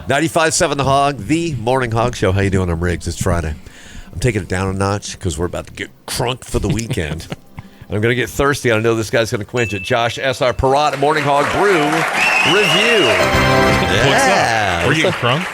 95.7 The Hog, the Morning Hog Show. How you doing? I'm Riggs. It's Friday. I'm taking it down a notch because we're about to get crunk for the weekend. And I'm going to get thirsty. I know this guy's going to quench it. Josh, SR Perrott at Morning Hog Brew review. What's up? Were you getting crunk?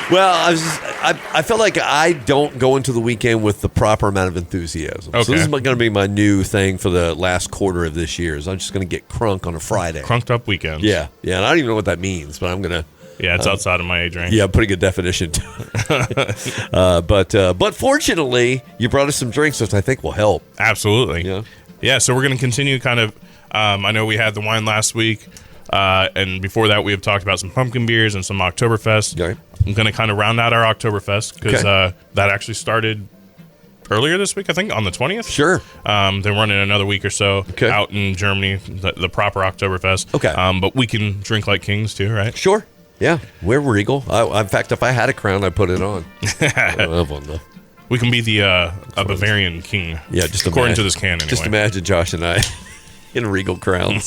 Well, I feel like I don't go into the weekend with the proper amount of enthusiasm. Okay. So this is going to be my new thing for the last quarter of this year. Is I'm just going to get crunk on a Friday. Crunked up weekends. Yeah. And I don't even know what that means, but I'm going to. Yeah, it's outside of my age range. Yeah, putting a definition to it. But fortunately, you brought us some drinks, which I think will help. Absolutely. Yeah, so we're going to continue kind of, I know we had the wine last week, and before that we have talked about some pumpkin beers and some Oktoberfest. Okay. I'm going to kind of round out our Oktoberfest because that actually started earlier this week, I think, on the 20th. Sure. They're running another week or so out in Germany, the proper Oktoberfest. Okay. But we can drink like kings too, right? Sure. Yeah, we're regal. In fact, if I had a crown, I'd put it on. I don't have one, though. We can be the a Bavarian king. Yeah, just according to this can, anyway. Just imagine Josh and I in regal crowns.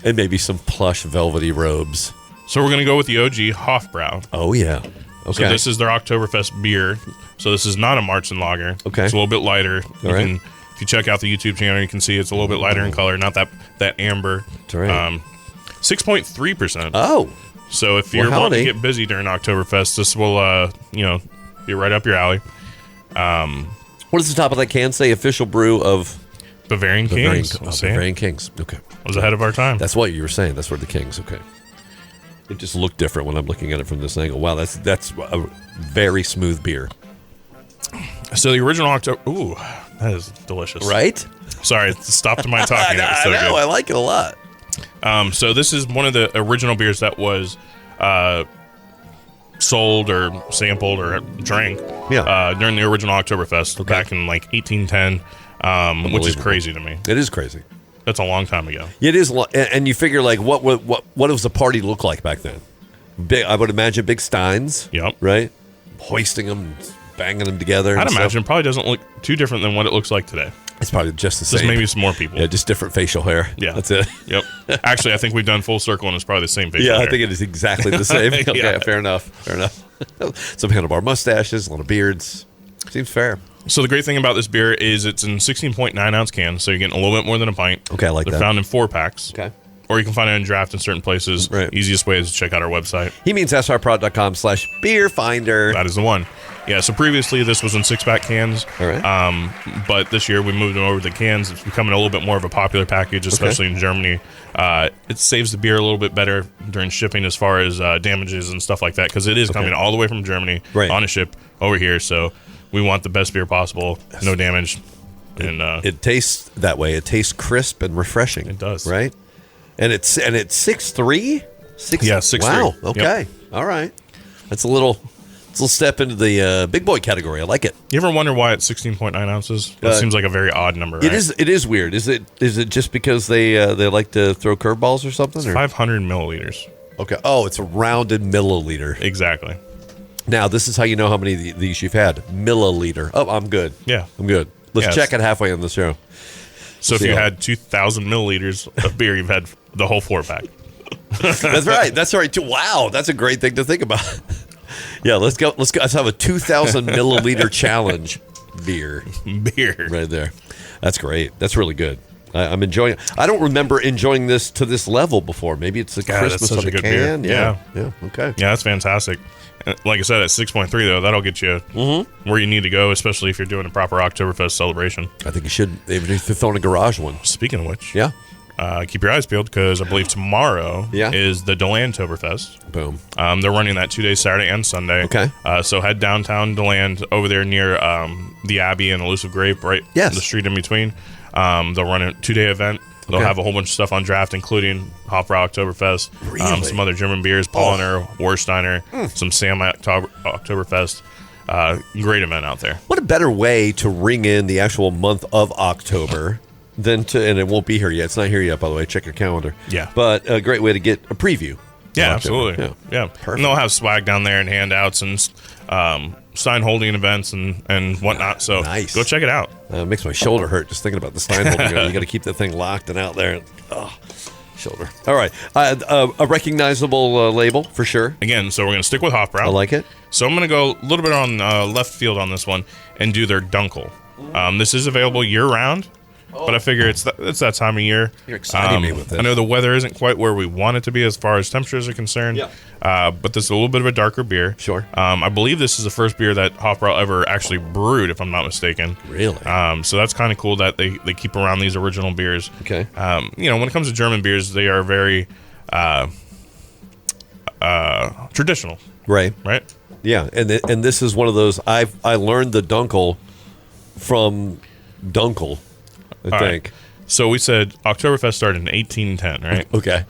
And maybe some plush velvety robes. So we're going to go with the OG Hofbrau. Oh, yeah. Okay. So this is their Oktoberfest beer. So this is not a Marzen lager. Okay. It's a little bit lighter. Right. If you check out the YouTube channel, you can see it's a little bit lighter in color, not that amber. That's right. 6.3%. Oh. So if you're wanting to get busy during Oktoberfest, this will, be right up your alley. What does the top of that can say? Official brew of Bavarian Kings. Bavarian Kings. Okay. Was ahead of our time. That's what you were saying. That's where the Kings. Okay. It just looked different when I'm looking at it from this angle. Wow, that's a very smooth beer. So the original Oktober. Ooh, that is delicious. Right? Sorry, it stopped my talking. It was so I know. good. I like it a lot. So this is one of the original beers that was sold or sampled or drank during the original Oktoberfest back in like 1810, which is crazy to me. It is crazy. That's a long time ago. It is, and you figure like what does the party look like back then? Big, I would imagine big steins. Yep. Right. Hoisting them, banging them together. I'd imagine it probably doesn't look too different than what it looks like today. It's probably just the same. Just maybe some more people. Yeah, just different facial hair. Yeah. That's it. Yep. Actually, I think we've done full circle and it's probably the same facial hair. I think it is exactly the same. Okay, Yeah. Fair enough. Some handlebar mustaches, a lot of beards. Seems fair. So the great thing about this beer is it's in 16.9 ounce cans, so you're getting a little bit more than a pint. Okay, I like that. They're found in 4-packs. Okay. Or you can find it in draft in certain places. Right. Easiest way is to check out our website. He means srprod.com/beer finder. That is the one. Yeah, so previously this was in 6-pack cans. All right. But this year we moved them over to the cans. It's becoming a little bit more of a popular package, especially in Germany. It saves the beer a little bit better during shipping as far as damages and stuff like that, because it is coming all the way from Germany on a ship over here. So we want the best beer possible, no damage. And it tastes that way. It tastes crisp and refreshing. It does. Right? And it's 6.3? Yeah, 6.3. Wow. Okay. Yep. All right. That's a little step into the big boy category. I like it. You ever wonder why it's 16.9 ounces? That seems like a very odd number, right? It is weird. Is it just because they like to throw curveballs or something? It's 500 milliliters. Okay. Oh, it's a rounded milliliter. Exactly. Now, this is how you know how many of these you've had. Milliliter. Oh, I'm good. Yeah. I'm good. Let's check it halfway on the show. So if you had 2,000 milliliters of beer, you've had the whole 4-pack. That's right. That's right, too. Wow. That's a great thing to think about. Yeah, let's go. Let's have a 2,000 milliliter challenge beer right there. That's great. That's really good. I'm enjoying it. I don't remember enjoying this to this level before. Maybe it's the crispness of the can. Beer. Yeah. Okay. Yeah, that's fantastic. Like I said, at 6.3 though, that'll get you where you need to go, especially if you're doing a proper Oktoberfest celebration. I think you should, even if you're throwing a garage one. Speaking of which, keep your eyes peeled, because I believe tomorrow is the DeLand-toberfest. Boom. They're running that 2 days, Saturday and Sunday. Okay. So head downtown DeLand over there near the Abbey and Elusive Grape, right? Yes. The street in between. They'll run a 2-day event. They'll have a whole bunch of stuff on draft, including Hofbrau Oktoberfest, some other German beers, Paulaner, Warsteiner, some Sam Oktoberfest. Great event out there. What a better way to ring in the actual month of October than to, and it won't be here yet. It's not here yet, by the way. Check your calendar. Yeah. But a great way to get a preview. Yeah, absolutely. Yeah. Perfect. And they'll have swag down there and handouts and sign holding events and whatnot. So nice. Go check it out. It makes my shoulder hurt just thinking about the sign holding. You got to keep that thing locked and out there. shoulder. All right. A recognizable label for sure. Again, so we're going to stick with Hofbrau. I like it. So I'm going to go a little bit on left field on this one and do their Dunkel. This is available year-round, but I figure it's that time of year. You're exciting me with this. I know the weather isn't quite where we want it to be as far as temperatures are concerned, but this is a little bit of a darker beer. Sure. I believe this is the first beer that Hofbrau ever actually brewed, if I'm not mistaken. Really? So that's kind of cool that they keep around these original beers. Okay. When it comes to German beers, they are very traditional. Right. Right? Yeah, and this is one of those. I learned the Dunkel from Dunkel, I think. Right. So we said Oktoberfest started in 1810, right? Okay.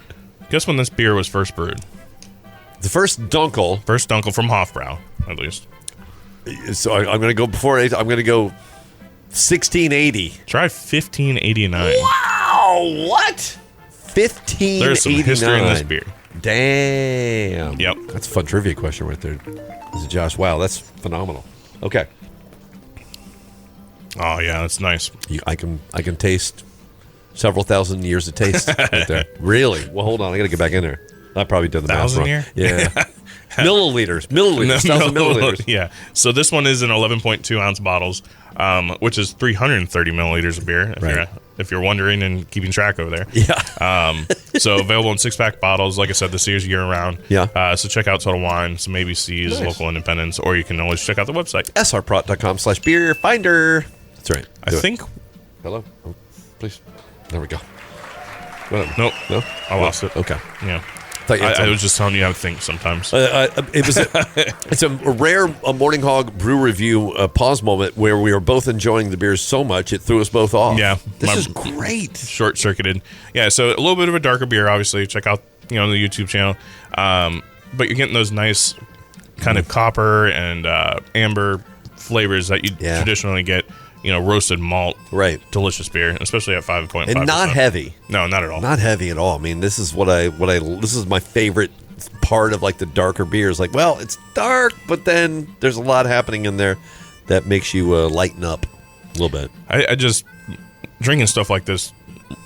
Guess when this beer was first brewed? The first Dunkel. First Dunkel from Hofbrau, at least. So I'm going to go before. I'm going to go 1680. Try 1589. Wow! What? 1589. There's some history in this beer. Damn. Yep. That's a fun trivia question right there. This is Josh. Wow, that's phenomenal. Okay. Oh yeah, that's nice. I can taste several thousand years of taste right there. Really? Well, hold on. I got to get back in there. I probably did the math wrong. 1,000 year? Yeah. milliliters. 1,000 milliliters. Yeah. So this one is in 11.2 ounce bottles, which is 330 milliliters of beer. If you're wondering and keeping track over there. Yeah. So available in 6-pack bottles. Like I said, this year's year round. Yeah. So check out Total Wine, some ABCs, Nice. Local Independents, or you can always check out the website. srperrott.com/beer finder. That's right. I think. Hello? Oh, please. There we go. What? Nope. No? I lost it. Okay. Yeah. I I was just telling you how to think sometimes. It's a rare Morning Hog Brew Review pause moment where we were both enjoying the beers so much it threw us both off. Yeah. This is great. Short circuited. Yeah, so a little bit of a darker beer, obviously. Check out the YouTube channel. But you're getting those nice kind of copper and amber flavors that you traditionally get. Roasted malt, right? Delicious beer, especially at 5.5%. And not heavy. No, not at all. Not heavy at all. I mean, this is this is my favorite part of like the darker beers. Like, well, it's dark, but then there's a lot happening in there that makes you lighten up a little bit. I just drinking stuff like this,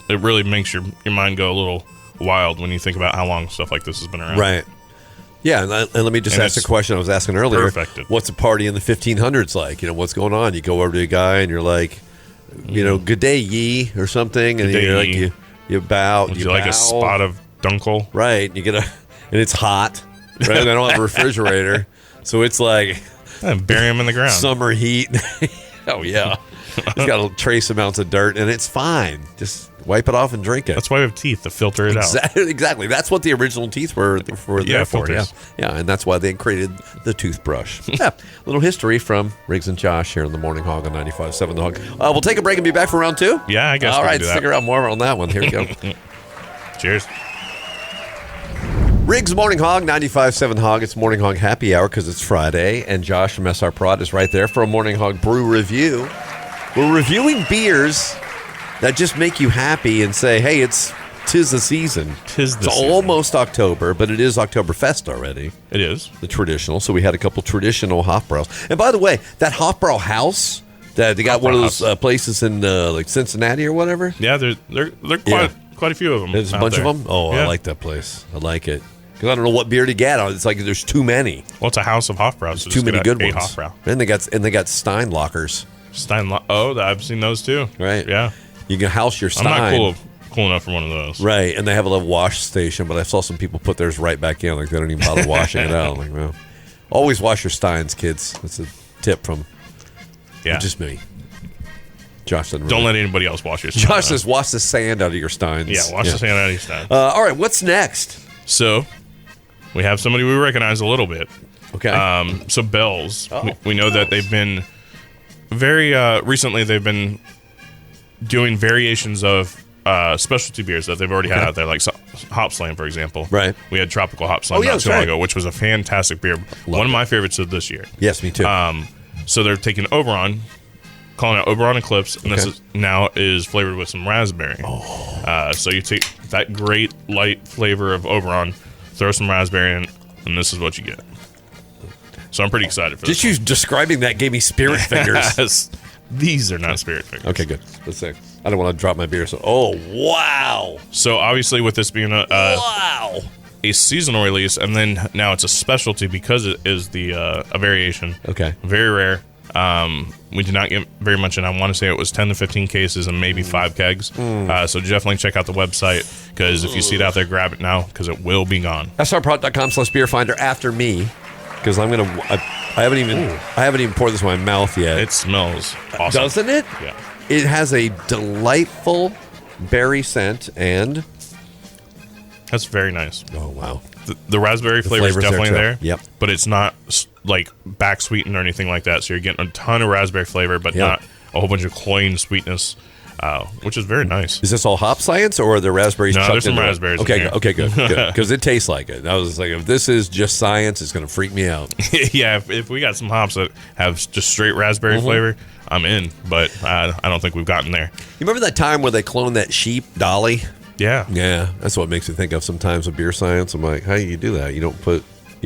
it really makes your mind go a little wild when you think about how long stuff like this has been around. Right. Yeah, and let me just ask the question I was asking earlier. Perfected. What's a party in the 1500s like? What's going on? You go over to a guy and you're like, good day, ye, or something, and you're like, you bow. Would you like a spot of Dunkel? Right. You get and it's hot. Right. And I don't have a refrigerator, so it's like bury him in the ground. Summer heat. Oh yeah. It's got trace amounts of dirt, and it's fine. Just wipe it off and drink it. That's why we have teeth to filter it out. Exactly. That's what the original teeth were for. Yeah, and that's why they created the toothbrush. Yeah. Little history from Riggs and Josh here in the Morning Hog on 95.7 The Hog. We'll take a break and be back for round 2. Yeah, I guess. All right, stick around more on that one. Here we go. Cheers. Riggs Morning Hog, 95.7 Hog. It's Morning Hog Happy Hour because it's Friday, and Josh from SR Perrott is right there for a Morning Hog Brew Review. We're reviewing beers that just make you happy and say, hey, tis the season. It's almost October, but it is Oktoberfest already. It is. The traditional. So we had a couple traditional Hofbraus. And by the way, that Hofbrau house, they got one of those places in like Cincinnati or whatever. Yeah, they're quite a few of them. There's a bunch of them? Oh, yeah. I like that place. I like it. Because I don't know what beer to get. It's like there's too many. Well, it's a house of Hofbrau. So too many good ones. Hofbrau. And they got Stein lockers. I've seen those too. Right. Yeah. You can house your Stein. I'm not cool enough for one of those. Right. And they have a little wash station, but I saw some people put theirs right back in. Like they don't even bother washing it out. I'm like, well, always wash your Steins, kids. That's a tip from just me. Josh doesn't. Don't let anybody else wash your Stein. Josh says, wash the sand out of your Steins. Yeah, wash the sand out of your Stein. All right, what's next? So, we have somebody we recognize a little bit. Okay. So Bell's, we know that they've been very recently. They've been doing variations of specialty beers that they've already had out there, like Hop Slam, for example. Right. We had Tropical Hop Slam not too long ago, which was a fantastic beer. One of my favorites of this year. Yes, me too. So they're taking Oberon, calling it Oberon Eclipse, and this is flavored with some raspberry. So you take that great light flavor of Oberon, throw some raspberry in, and this is what you get. So I'm pretty excited for this. Just you describing that gave me spirit fingers. Yes. These are not spirit fingers. Okay, good. Let's see. I don't want to drop my beer. So, oh wow! So obviously, with this being Wow! a seasonal release, and then now it's a specialty because it is a variation. Okay. Very rare. We did not get very much in. I want to say it was 10 to 15 cases and maybe 5 kegs. So definitely check out the website, because if you see it out there, grab it now, because it will be gone. SRPerrott.com/beer finder after me, because I'm gonna. I haven't even poured this in my mouth yet. It smells awesome, doesn't it? Yeah. It has a delightful berry scent, and That's very nice. oh wow, The raspberry flavor is flavor's definitely there, there. too. Yep. But it's not like back sweetened or anything like that. So you're getting a ton of raspberry flavor, but not a whole bunch of cloying sweetness, which is very nice. is this all hop science, or are there raspberries? No, chucked there's some into it? raspberries in Okay, here. okay, good, because it tastes like it. I was like, if this is just science, it's going to freak me out. Yeah, if we got some hops that have just straight raspberry flavor, I'm in. But I don't think we've gotten there. You remember that time where they cloned that sheep Dolly? Yeah. Yeah, that's what makes me think of sometimes with beer science. I'm like, how do you do that? You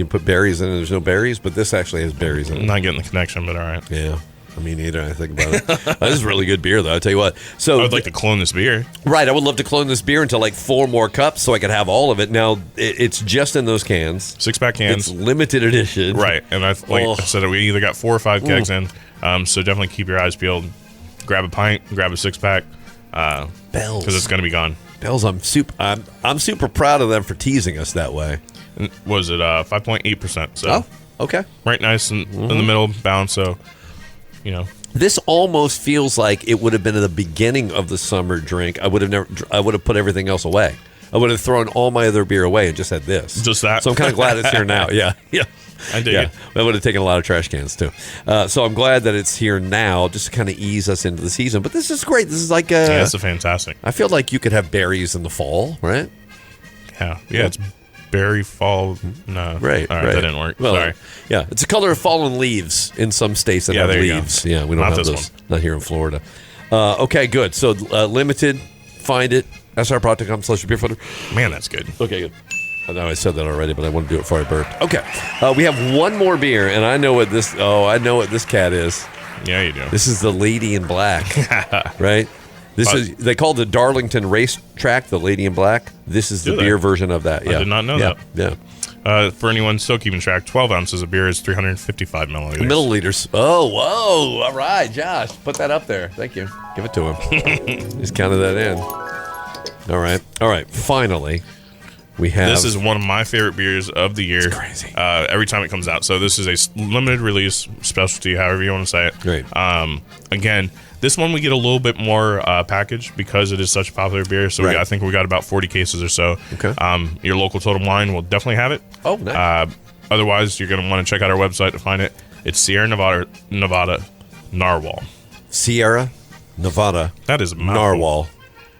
put berries in it. There's no berries, but this actually has berries in I'm it. not getting the connection, but all right. Yeah, I mean, neither. I think about it. This is really good beer, though. I tell you what. So I would like to clone this beer. right, I would love to clone this beer into like 4 more cups so I could have all of it. Now it's just in those cans. 6-pack cans. It's limited edition. Right. And I said, we either got 4 or 5 kegs in. So definitely keep your eyes peeled. Grab a pint, grab a 6-pack. Bells, because it's going to be gone. Bells, I'm super proud of them for teasing us that way. And was it 5.8%? So Oh, okay. right, nice in the middle, balanced. So, This almost feels like it would have been at the beginning of the summer drink. I would have put everything else away. I would have thrown all my other beer away and just had this. Just that. So I'm kind of glad it's here now. Yeah. I dig it. I would have taken a lot of trash cans too. So I'm glad that it's here now, just to kind of ease us into the season. But this is great. This is like yeah, it's a fantastic. I feel like you could have berries in the fall, right? Yeah. It's berry fall. No. Right. All right. That didn't work. Well, Sorry. Yeah, it's a color of fallen leaves in some states that have there you leaves. go. Yeah, we don't Not have this those. one. Not here in Florida. Okay, good. So limited, find it. SRPerrott.com/beer finder. Man, that's good. Okay, good. I know I said that already, but I want to do it before I burped. Okay, we have one more beer, and I know what this. Oh, I know what this cat is. Yeah, you do. This is the Lady in Black, right? This is they call the Darlington Racetrack the Lady in Black. This is the beer version of that. Yeah, I did not know that. Yeah. For anyone still keeping track, 12 ounces of beer is 355 milliliters. Milliliters. Oh, whoa. All right, Josh. Put that up there. Thank you. Give it to him. He's counted that in. All right. Finally, we have... This is one of my favorite beers of the year. It's crazy. Every time it comes out. So this is a limited release specialty, however you want to say it. Great. Again, this one we get a little bit more packaged because it is such a popular beer. So Right. I think we got about 40 cases or so. Okay. Your local Total Wine will definitely have it. Oh, nice. Otherwise, you're going to want to check out our website to find it. It's Sierra Nevada Narwhal. Sierra Nevada That is a mouthful. Narwhal.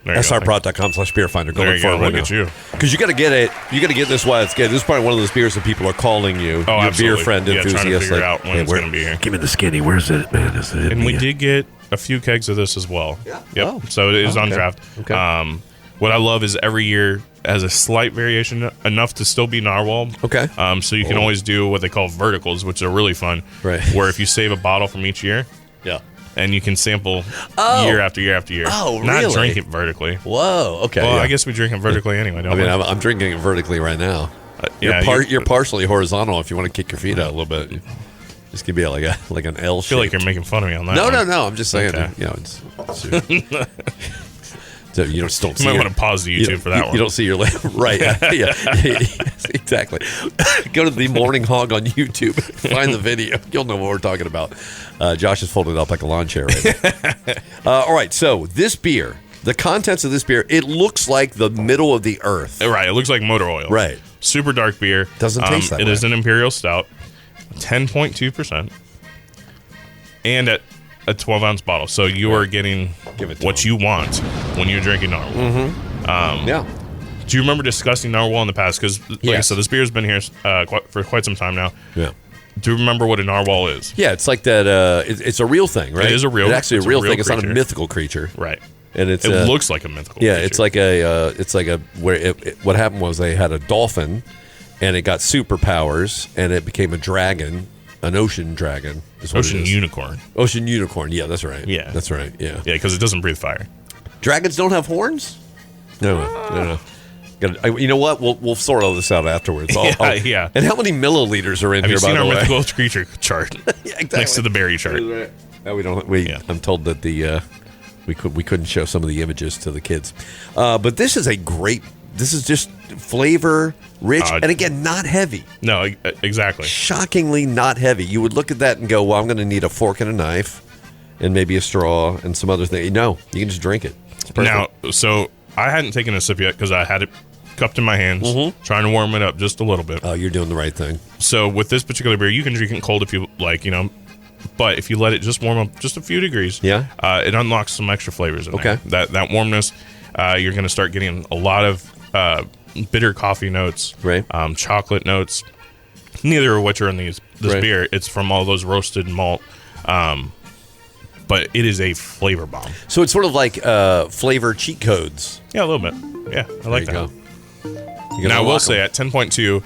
There you go. SRPerrott.com/beer finder. Go There look you for go. it Look right at now. you. Because you got to get it. You got to get this while it's good. This is probably one of those beers that people are calling you. Oh, your absolutely. beer friend Yeah, enthusiast. trying to figure like, out when it's where- gonna be here. Give me the skinny. Where's it, man? Is it? And we did get a few kegs of this as well. Yeah? Yep. Oh. So it is on okay. draft. Okay. What I love is every year has a slight variation, enough to still be narwhal. Okay. So you can always do what they call verticals, which are really fun. Right. Where if you save a bottle from each year, Yeah. and you can sample Oh. year after year after year. Oh, Not really? drink it vertically. Whoa. Okay. Well, yeah. I guess we drink it vertically anyway, don't I mean, we? I'm drinking it vertically right now. Yeah, You're partially horizontal if you want to kick your feet out a little bit. This could be like an L shape. I feel like you're making fun of me on that. No, one. no. I'm just saying. Okay. You know, so you don't see. You might want to pause the YouTube for that one. You don't see your right. Yeah. Yes, exactly. Go to the Morning Hog on YouTube. Find the video. You'll know what we're talking about. Josh is folded up like a lawn chair right now. All right. So this beer, the contents of this beer, it looks like the middle of the earth. Right. It looks like motor oil. Right. Super dark beer. Doesn't taste that It way. is an Imperial Stout, 10.2%, and at a 12-ounce bottle. So you are getting Give it to what you want when you're drinking Narwhal. Yeah. Do you remember discussing Narwhal in the past? Because, like I Yes. said, this beer has been here for quite some time now. Yeah. Do you remember what a Narwhal is? Yeah, it's like that. It's a real thing, right? It is a real- It's actually it's a real a real thing. It's not a creature. mythical creature, Right. and it's It looks like a mythical yeah. creature. It's like a where what happened was they had a dolphin, and it got superpowers, and it became a dragon, an ocean dragon. Is what Ocean it is. unicorn. Ocean unicorn. Yeah, that's right. Yeah. Ocean unicorn. Yeah, that's right. Yeah. That's right. Yeah. Yeah, because it doesn't breathe fire. Dragons don't have horns? No. You know what? We'll sort all this out afterwards. Yeah. And how many milliliters are in Have here, you seen by our the way? mythical creature chart? Yeah, exactly. Next to the berry chart. No, we don't. I'm told that we couldn't show some of the images to the kids. But this is this is just flavor rich and again not heavy. No, exactly. Shockingly not heavy. You would look at that and go, "Well, I'm going to need a fork and a knife, and maybe a straw and some other thing." No, you can just drink it. It's perfect. Now, so I hadn't taken a sip yet because I had it cupped in my hands, trying to warm it up just a little bit. Oh, you're doing the right thing. So with this particular beer, you can drink it cold if you like, but if you let it just warm up just a few degrees, it unlocks some extra flavors in there. That warmness, you're going to start getting a lot of bitter coffee notes, right? Chocolate notes. Neither of which are in this beer. It's from all those roasted malt. But it is a flavor bomb. So it's sort of like flavor cheat codes. Yeah, a little bit. Yeah, I like that. Now, I will say at 10.2,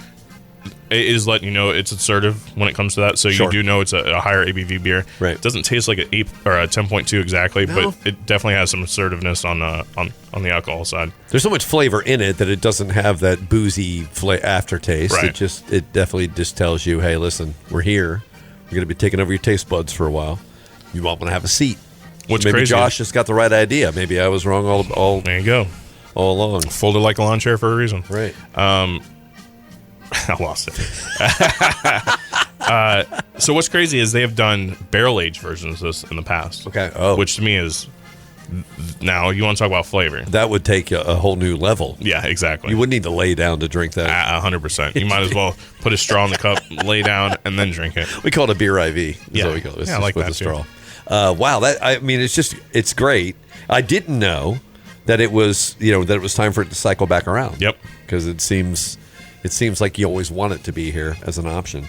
it is letting you know it's assertive when it comes to that. So you do know it's a higher ABV beer. Right. It doesn't taste like an 8 or a 10.2 exactly, but it definitely has some assertiveness on the alcohol side. There's so much flavor in it that it doesn't have that boozy aftertaste. Right. It definitely just tells you, hey, listen, we're here. We're going to be taking over your taste buds for a while. You want to have a seat. What's maybe crazy? Josh just got the right idea. Maybe I was wrong all there you go. All along. Folded like a lawn chair for a reason. Right. I lost it. So what's crazy is they have done barrel aged versions of this in the past. Okay. Oh. Which to me is, now you want to talk about flavor. That would take a whole new level. Yeah, exactly. You wouldn't need to lay down to drink that. 100%. You might as well put a straw in the cup, lay down, and then drink it. We call it a beer IV. Yeah. What we call it. It's I like with that a straw. Wow. It's great. I didn't know that it was time for it to cycle back around. Yep. Because it seems like you always want it to be here as an option.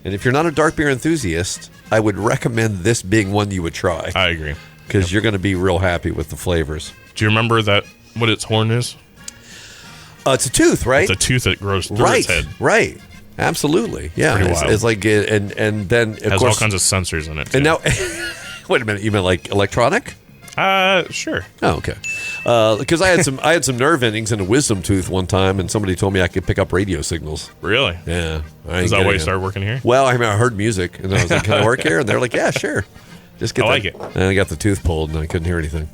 And if you're not a dark beer enthusiast, I would recommend this being one you would try. I agree. Because you're going to be real happy with the flavors. Do you remember what its horn is? It's a tooth, right? It's a tooth that grows through its head. Right. Absolutely. Yeah. Pretty wild. It's like, and then of it has course, all kinds of sensors in it, too. And now, wait a minute. You meant like electronic? Sure. Oh, okay. Because I had some nerve endings in a wisdom tooth one time, and somebody told me I could pick up radio signals. Really? Yeah. Is that why you started working here? Well, I heard music, and I was like, "Can I work here?" And they're like, "Yeah, sure." Just get. I like it. And I got the tooth pulled, and I couldn't hear anything.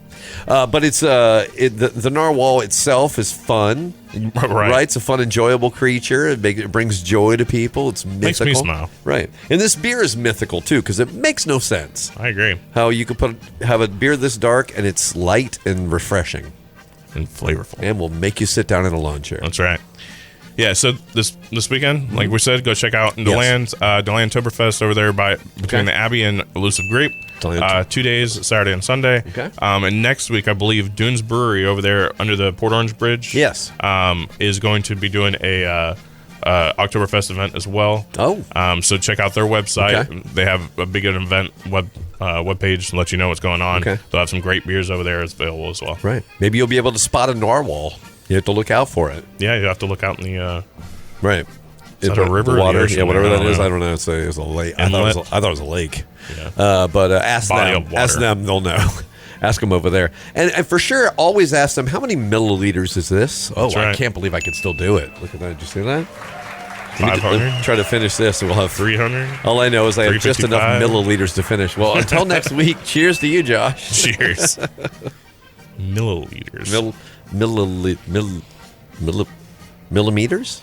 But it's the narwhal itself is fun. Right. It's a fun, enjoyable creature. It brings joy to people. It's mythical. Makes me smile. Right. And this beer is mythical too, because it makes no sense. I agree. How you could have a beer this dark and it's light and refreshing and flavorful, and will make you sit down in a lawn chair. That's right. Yeah, so this weekend, like we said, go check out DeLand Oktoberfest over there between the Abbey and Elusive Grape. 2 days, Saturday and Sunday. Okay. And next week, I believe Dunes Brewery over there under the Port Orange Bridge. Yes. Is going to be doing a Oktoberfest event as well. Oh. So check out their website. Okay. They have a big event webpage to let you know what's going on. Okay. They'll have some great beers over there available as well. Right. Maybe you'll be able to spot a narwhal. You have to look out for it. Yeah, you have to look out in the right. Is that a river? The water? Ocean? Yeah, whatever that is. I don't know. It's a lake. I thought it was a lake. Yeah. But ask them. They'll know. Ask them over there. And for sure, always ask them, how many milliliters is this? Oh, I can't believe I can still do it. Look at that. Did you see that? 500? Try to finish this, and we'll have 300. All I know is I have just enough milliliters to finish. Well, until next week, cheers to you, Josh. Cheers. Milliliters. Millimeters?